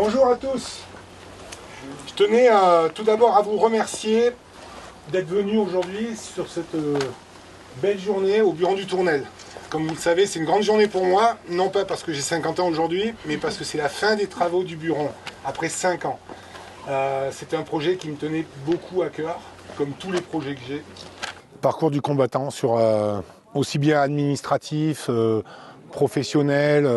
Bonjour à tous. Je tenais tout d'abord à vous remercier d'être venus aujourd'hui sur cette belle journée au bureau du Tournel. Comme vous le savez, c'est une grande journée pour moi, non pas parce que j'ai 50 ans aujourd'hui, mais parce que c'est la fin des travaux du bureau, après 5 ans. C'était un projet qui me tenait beaucoup à cœur, comme tous les projets que j'ai. Parcours du combattant sur aussi bien administratif, professionnel,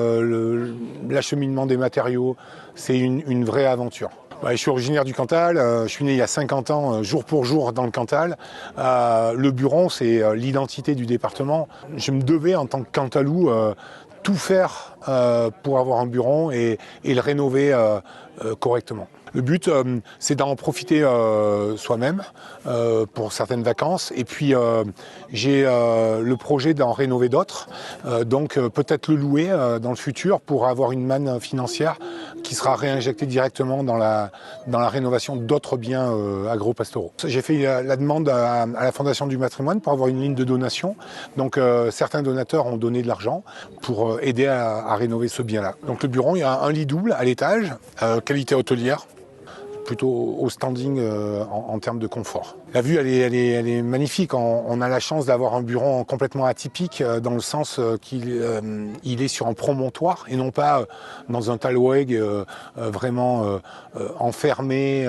l'acheminement des matériaux, c'est une vraie aventure. Je suis originaire du Cantal, je suis né il y a 50 ans, jour pour jour dans le Cantal. Le Buron, c'est l'identité du département. Je me devais, en tant que Cantalou, tout faire pour avoir un Buron et le rénover correctement. Le but, c'est d'en profiter soi-même pour certaines vacances. Et puis, j'ai le projet d'en rénover d'autres. Donc, peut-être le louer dans le futur pour avoir une manne financière qui sera réinjectée directement dans la rénovation d'autres biens agro-pastoraux. J'ai fait la demande à la Fondation du Patrimoine pour avoir une ligne de donation. Donc, certains donateurs ont donné de l'argent pour aider à rénover ce bien-là. Donc, le bureau, il y a un lit double à l'étage, qualité hôtelière, plutôt au standing en termes de confort. La vue, elle est magnifique. On a la chance d'avoir un bureau complètement atypique dans le sens qu'il est sur un promontoire et non pas dans un talweg vraiment enfermé,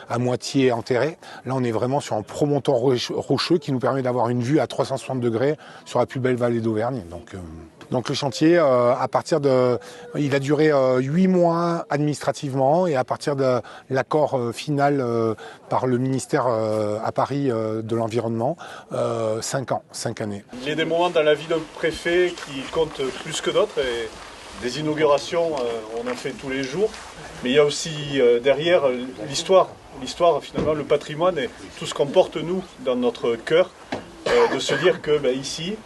à moitié enterré. Là, on est vraiment sur un promontoire rocheux qui nous permet d'avoir une vue à 360 degrés sur la plus belle vallée d'Auvergne. Donc le chantier, il a duré 8 mois administrativement et à partir de l'accord final par le ministère à Paris de l'Environnement, 5 années. Il y a des moments dans la vie d'un préfet qui comptent plus que d'autres et des inaugurations, on en fait tous les jours. Mais il y a aussi derrière l'histoire, finalement, le patrimoine et tout ce qu'on porte nous dans notre cœur, de se dire que ici,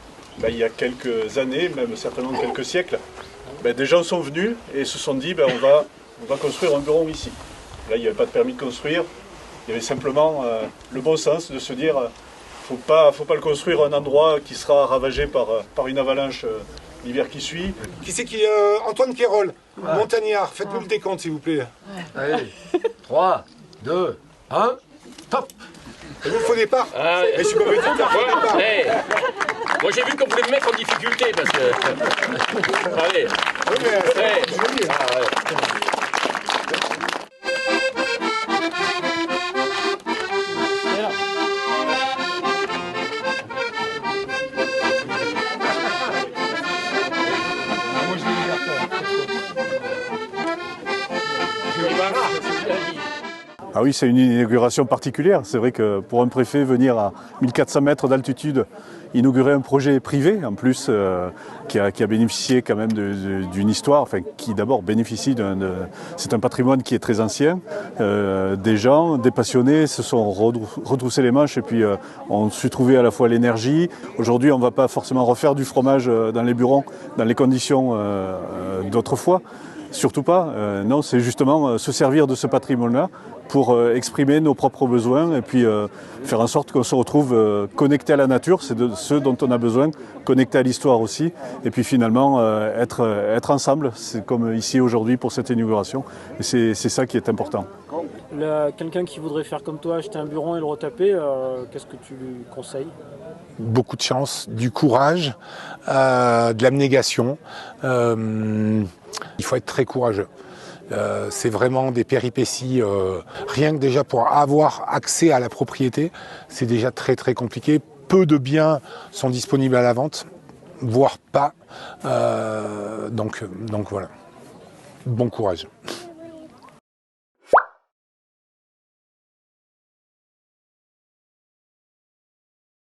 il y a quelques années, même certainement quelques siècles, des gens sont venus et se sont dit on va construire un bureau ici. Là, il n'y avait pas de permis de construire, il y avait simplement le bon sens de se dire faut pas le construire à un endroit qui sera ravagé par une avalanche l'hiver qui suit. Qui c'est qui Antoine Quérol, montagnard, faites-nous le décompte s'il vous plaît. Allez, 3, 2, 1, top. Et vous, faux départ. Et je suis compétiteur, faux départ. Hey. Moi j'ai vu qu'on voulait me mettre en difficulté parce que... Allez. Oui, mais Ah oui, c'est une inauguration particulière. C'est vrai que pour un préfet, venir à 1400 mètres d'altitude, inaugurer un projet privé, en plus, qui a bénéficié quand même d'une histoire, enfin, qui d'abord bénéficie c'est un patrimoine qui est très ancien. Des gens, des passionnés se sont retroussés les manches et puis ont su trouver à la fois l'énergie. Aujourd'hui, on ne va pas forcément refaire du fromage dans les burons, dans les conditions d'autrefois. Surtout pas. Non, c'est justement se servir de ce patrimoine-là pour exprimer nos propres besoins et puis faire en sorte qu'on se retrouve connecté à la nature, c'est de ce dont on a besoin, connecté à l'histoire aussi, et puis finalement être ensemble, c'est comme ici aujourd'hui pour cette inauguration, et c'est ça qui est important. Quelqu'un qui voudrait faire comme toi, acheter un bureau et le retaper, qu'est-ce que tu lui conseilles ? Beaucoup de chance, du courage, de l'abnégation. Il faut être très courageux. C'est vraiment des péripéties. Rien que déjà pour avoir accès à la propriété, c'est déjà très très compliqué. Peu de biens sont disponibles à la vente, voire pas. Donc voilà. Bon courage.